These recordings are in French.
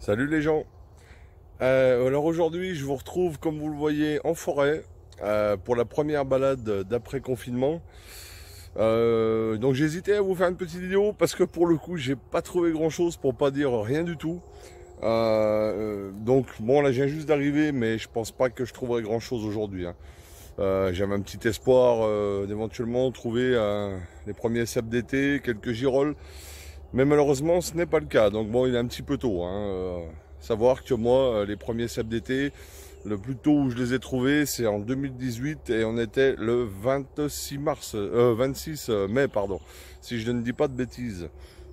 Salut les gens. Alors aujourd'hui je vous retrouve comme vous le voyez en forêt pour la première balade d'après confinement. Donc j'ai hésité à vous faire une petite vidéo parce que pour le coup j'ai pas trouvé grand chose, pour pas dire rien du tout. Donc bon, là je viens juste d'arriver, mais je pense pas que je trouverai grand chose aujourd'hui, hein. J'avais un petit espoir d'éventuellement trouver les premiers cèpes d'été, quelques girolles. Mais malheureusement, ce n'est pas le cas. Donc bon, il est un petit peu tôt, hein. Savoir que moi, les premiers cèpes d'été, le plus tôt où je les ai trouvés, c'est en 2018 et on était le 26 mai, pardon, si je ne dis pas de bêtises.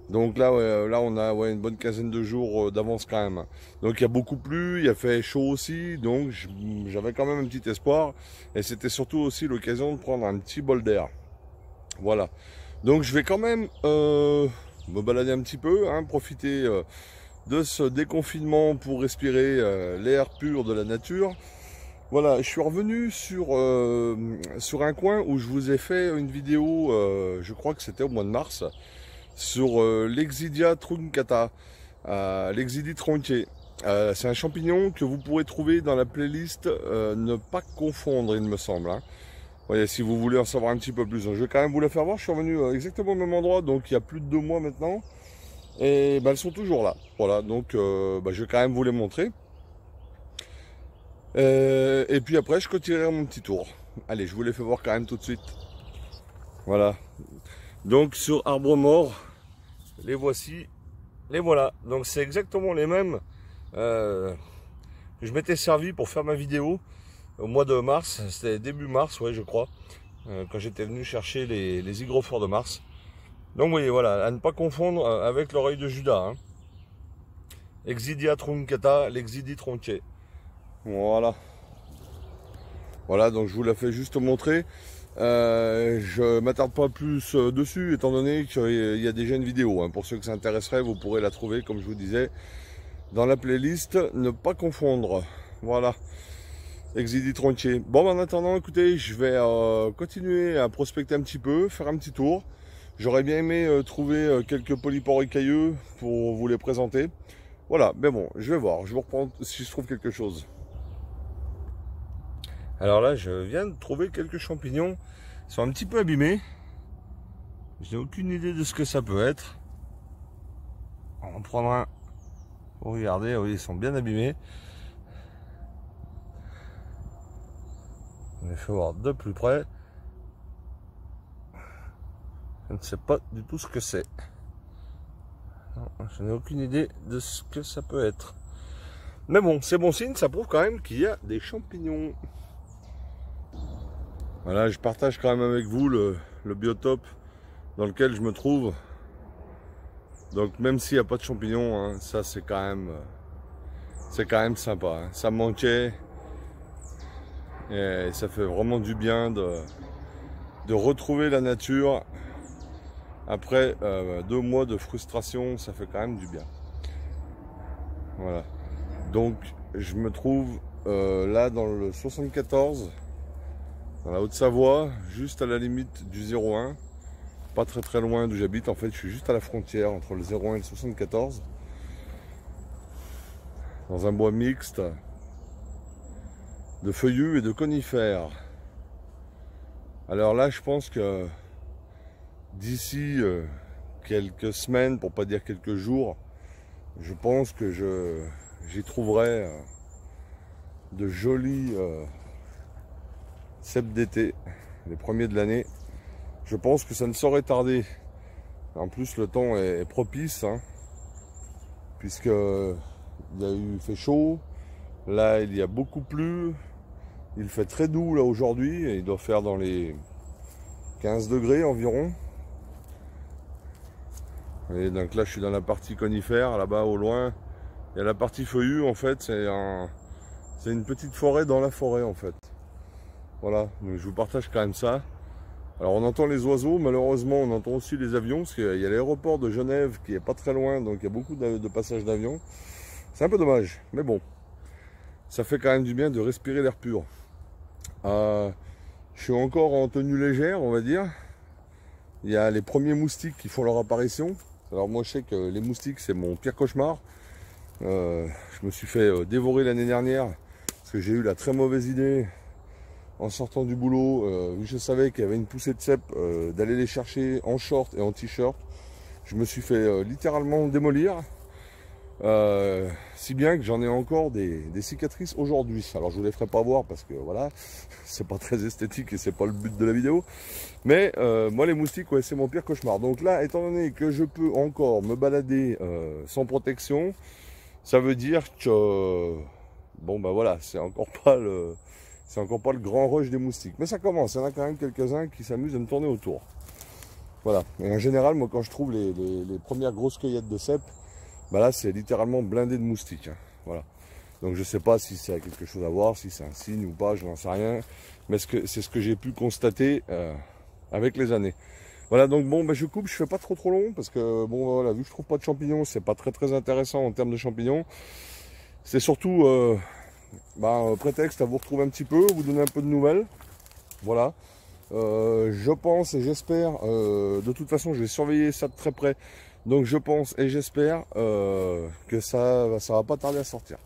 Donc là, là on a une bonne quinzaine de jours d'avance quand même. Donc il y a beaucoup plu, il a fait chaud aussi, donc j'avais quand même un petit espoir. Et c'était surtout aussi l'occasion de prendre un petit bol d'air. Voilà. Donc je vais quand même me balader un petit peu, hein, profiter de ce déconfinement pour respirer l'air pur de la nature. Voilà, je suis revenu sur un coin où je vous ai fait une vidéo, je crois que c'était au mois de mars, sur l'Exidia truncata, l'Exidie tronquée. C'est un champignon que vous pourrez trouver dans la playlist ne pas confondre, il me semble, hein. Voyez, si vous voulez en savoir un petit peu plus. Je vais quand même vous la faire voir. Je suis revenu exactement au même endroit, donc il y a plus de 2 mois maintenant. Et elles sont toujours là. Voilà, donc je vais quand même vous les montrer. Et puis après, je continuerai mon petit tour. Allez, je vous les fais voir quand même tout de suite. Voilà. Donc sur Arbre Mort, les voici. Les voilà. Donc c'est exactement les mêmes. Je m'étais servi pour faire ma vidéo au mois de mars, c'était début mars, ouais, je crois, quand j'étais venu chercher les hygrophores de mars. Donc vous voyez, voilà, à ne pas confondre avec l'oreille de Judas, hein. Exidia truncata, l'Exidie tronquée. Voilà. Voilà, donc je vous la fais juste montrer. Je m'attarde pas plus dessus, étant donné qu'il y a déjà une vidéo, hein. Pour ceux que ça intéresserait, vous pourrez la trouver, comme je vous disais, dans la playlist, ne pas confondre. Voilà. Exidie tronquée. Bon, en attendant, écoutez, je vais continuer à prospecter un petit peu, faire un petit tour. J'aurais bien aimé trouver quelques polypores écailleux pour vous les présenter. Voilà, mais bon, je vais voir, je vais reprendre si je trouve quelque chose. Alors là, je viens de trouver quelques champignons. Ils sont un petit peu abîmés. Je n'ai aucune idée de ce que ça peut être. On va en prendre un. Regardez, oui, ils sont bien abîmés. On les fait voir de plus près. Je ne sais pas du tout ce que c'est. Je n'ai aucune idée de ce que ça peut être. Mais bon, c'est bon signe, ça prouve quand même qu'il y a des champignons. Voilà, je partage quand même avec vous le biotope dans lequel je me trouve. Donc même s'il n'y a pas de champignons, hein, ça c'est quand même sympa, hein. Ça me manquait. Et ça fait vraiment du bien de retrouver la nature. Après 2 mois de frustration, ça fait quand même du bien. Voilà. Donc je me trouve là dans le 74, dans la Haute-Savoie, juste à la limite du 01. Pas très loin d'où j'habite. En fait, je suis juste à la frontière entre le 01 et le 74. Dans un bois mixte de feuillus et de conifères. Alors là, je pense que d'ici quelques semaines, pour pas dire quelques jours, je pense que j'y trouverai de jolis cèpes d'été, les premiers de l'année. Je pense que ça ne saurait tarder. En plus, le temps est propice, hein, puisque il fait chaud. Là, il y a beaucoup plu. Il fait très doux là aujourd'hui, et il doit faire dans les 15 degrés environ. Et donc là, je suis dans la partie conifère, là-bas au loin. Il y a la partie feuillue, en fait, c'est une petite forêt dans la forêt, en fait. Voilà, donc je vous partage quand même ça. Alors on entend les oiseaux, malheureusement on entend aussi les avions, parce qu'il y a l'aéroport de Genève qui est pas très loin, donc il y a beaucoup de passages d'avions. C'est un peu dommage, mais bon, ça fait quand même du bien de respirer l'air pur. Je suis encore en tenue légère, on va dire. Il y a les premiers moustiques qui font leur apparition. Alors moi je sais que les moustiques c'est mon pire cauchemar. Je me suis fait dévorer l'année dernière parce que j'ai eu la très mauvaise idée en sortant du boulot, vu que je savais qu'il y avait une poussée de cèpes, d'aller les chercher en short et en t-shirt. Je me suis fait littéralement démolir, si bien que j'en ai encore des cicatrices aujourd'hui. Alors je vous les ferai pas voir parce que voilà, c'est pas très esthétique et c'est pas le but de la vidéo. Mais moi les moustiques, ouais, c'est mon pire cauchemar. Donc là, étant donné que je peux encore me balader sans protection, ça veut dire que bon bah voilà, c'est encore pas le grand rush des moustiques. Mais ça commence, il y en a quand même quelques-uns qui s'amusent à me tourner autour. Voilà. Et en général, moi quand je trouve les premières grosses cueillettes de cèpes, bah là c'est littéralement blindé de moustiques. Hein. Voilà. Donc je sais pas si ça a quelque chose à voir, si c'est un signe ou pas, je n'en sais rien. Mais c'est ce que j'ai pu constater avec les années. Voilà, donc bon, bah, je coupe, je fais pas trop long parce que bon, voilà, vu que je trouve pas de champignons, c'est pas très intéressant en termes de champignons. C'est surtout prétexte à vous retrouver un petit peu, vous donner un peu de nouvelles. Voilà. Je pense et j'espère, de toute façon, je vais surveiller ça de très près. Donc je pense et j'espère que ça va pas tarder à sortir.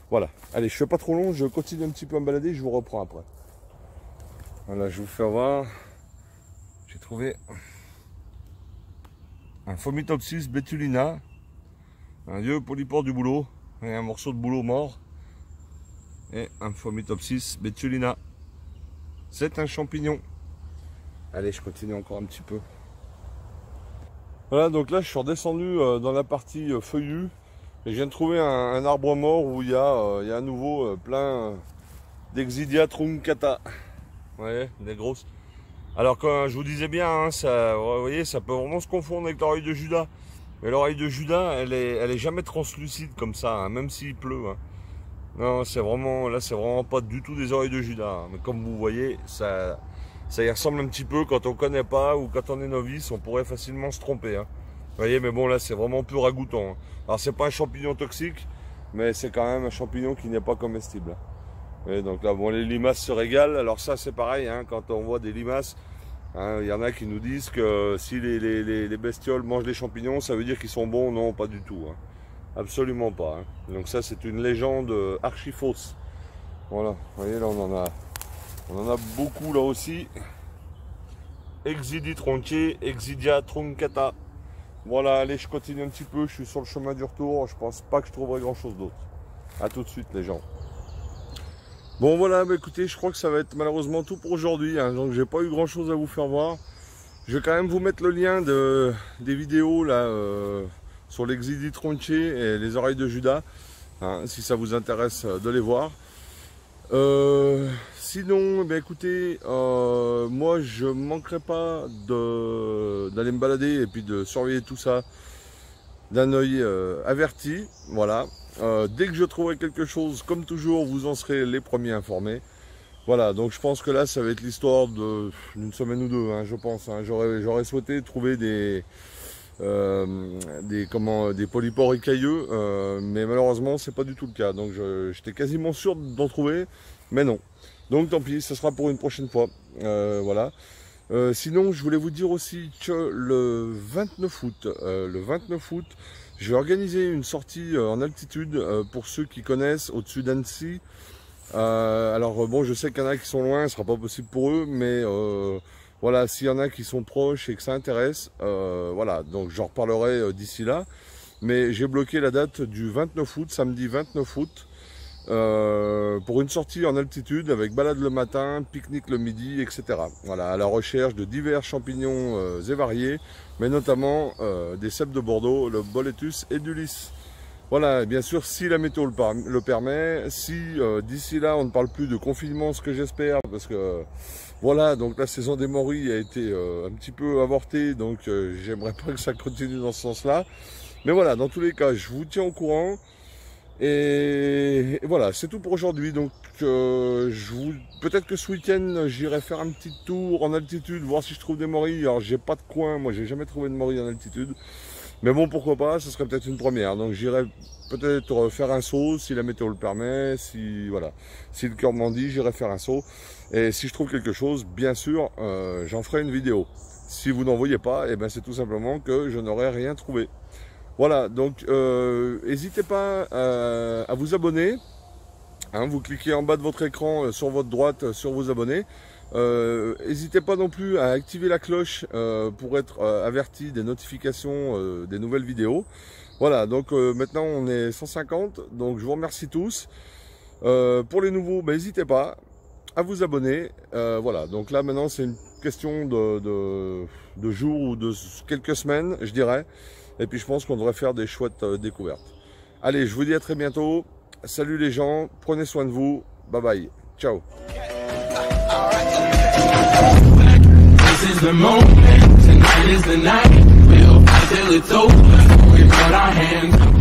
Voilà. Allez, je fais pas trop long, je continue un petit peu à me balader, je vous reprends après. Voilà, je vous fais voir. J'ai trouvé un Fomitopsis betulina, un vieux polypore du boulot, et un morceau de boulot mort, et un Fomitopsis betulina. C'est un champignon. Allez, je continue encore un petit peu. Voilà, donc là je suis redescendu dans la partie feuillue, et je viens de trouver un arbre mort où il y a à nouveau plein d'Exidia truncata. Vous voyez, des grosses. Alors quand je vous disais bien, hein, ça, vous voyez, ça peut vraiment se confondre avec l'oreille de Judas. Mais l'oreille de Judas, elle est jamais translucide comme ça, hein, même s'il pleut. Hein. Non, c'est vraiment pas du tout des oreilles de Judas. Hein. Mais comme vous voyez, ça y ressemble un petit peu quand on connaît pas ou quand on est novice, on pourrait facilement se tromper. Hein. Vous voyez, mais bon là, c'est vraiment plus ragoûtant. Hein. Alors c'est pas un champignon toxique, mais c'est quand même un champignon qui n'est pas comestible. Hein. Et donc là, bon, les limaces se régalent. Alors ça, c'est pareil, hein, quand on voit des limaces, hein, y en a qui nous disent que si les bestioles mangent des champignons, ça veut dire qu'ils sont bons. Non, pas du tout. Hein. Absolument pas. Hein. Donc ça, c'est une légende archi fausse. Voilà, vous voyez, là, on en a beaucoup là aussi. Exidi tronqué, Exidia truncata. Voilà, allez, je continue un petit peu. Je suis sur le chemin du retour. Je pense pas que je trouverai grand chose d'autre. A tout de suite, les gens. Bon voilà, bah écoutez, je crois que ça va être malheureusement tout pour aujourd'hui, hein, donc j'ai pas eu grand chose à vous faire voir. Je vais quand même vous mettre le lien des vidéos là sur l'Exidi tronqué et les oreilles de Judas, hein, si ça vous intéresse de les voir. Sinon, bah écoutez, moi je manquerai pas d'aller me balader et puis de surveiller tout ça d'un œil averti, voilà. Dès que je trouverai quelque chose, comme toujours, vous en serez les premiers informés. Voilà, donc je pense que là, ça va être l'histoire d'une semaine ou deux, hein, je pense. Hein. J'aurais souhaité trouver des polypores écailleux, mais malheureusement, c'est pas du tout le cas. Donc j'étais quasiment sûr d'en trouver, mais non. Donc tant pis, ce sera pour une prochaine fois. Voilà. Sinon, je voulais vous dire aussi que le 29 août, je vais organiser une sortie en altitude pour ceux qui connaissent au-dessus d'Annecy. Alors bon, je sais qu'il y en a qui sont loin, ce sera pas possible pour eux, mais voilà, s'il y en a qui sont proches et que ça intéresse, voilà, donc j'en reparlerai d'ici là. Mais j'ai bloqué la date du 29 août, samedi 29 août, pour une sortie en altitude avec balade le matin, pique-nique le midi, etc. Voilà, à la recherche de divers champignons et variés, mais notamment des cèpes de Bordeaux, le Boletus et du lys. Voilà, bien sûr, si la météo le permet, si d'ici là on ne parle plus de confinement, ce que j'espère, parce que voilà, donc la saison des morilles a été un petit peu avortée, donc j'aimerais pas que ça continue dans ce sens-là. Mais voilà, dans tous les cas, je vous tiens au courant. Et voilà, c'est tout pour aujourd'hui. Donc peut-être que ce week-end, j'irai faire un petit tour en altitude, voir si je trouve des morilles. Alors j'ai pas de coin, moi j'ai jamais trouvé de morilles en altitude. Mais bon, pourquoi pas, ce serait peut-être une première. Donc j'irai peut-être faire un saut si la météo le permet, si voilà, si le cœur m'en dit, j'irai faire un saut. Et si je trouve quelque chose, bien sûr, j'en ferai une vidéo. Si vous n'en voyez pas, eh ben c'est tout simplement que je n'aurai rien trouvé. Voilà, donc n'hésitez pas à vous abonner. Hein, vous cliquez en bas de votre écran sur votre droite sur vous abonner. N'hésitez pas non plus à activer la cloche pour être averti des notifications des nouvelles vidéos. Voilà, donc maintenant on est 150, donc je vous remercie tous. Pour les nouveaux, n'hésitez pas à vous abonner. Voilà, donc là maintenant c'est une question de jours ou de quelques semaines, je dirais. Et puis je pense qu'on devrait faire des chouettes découvertes. Allez, je vous dis à très bientôt. Salut les gens, prenez soin de vous. Bye bye. Ciao. This is the moment, tonight is the night. We'll fight till it's over. We put our hands up.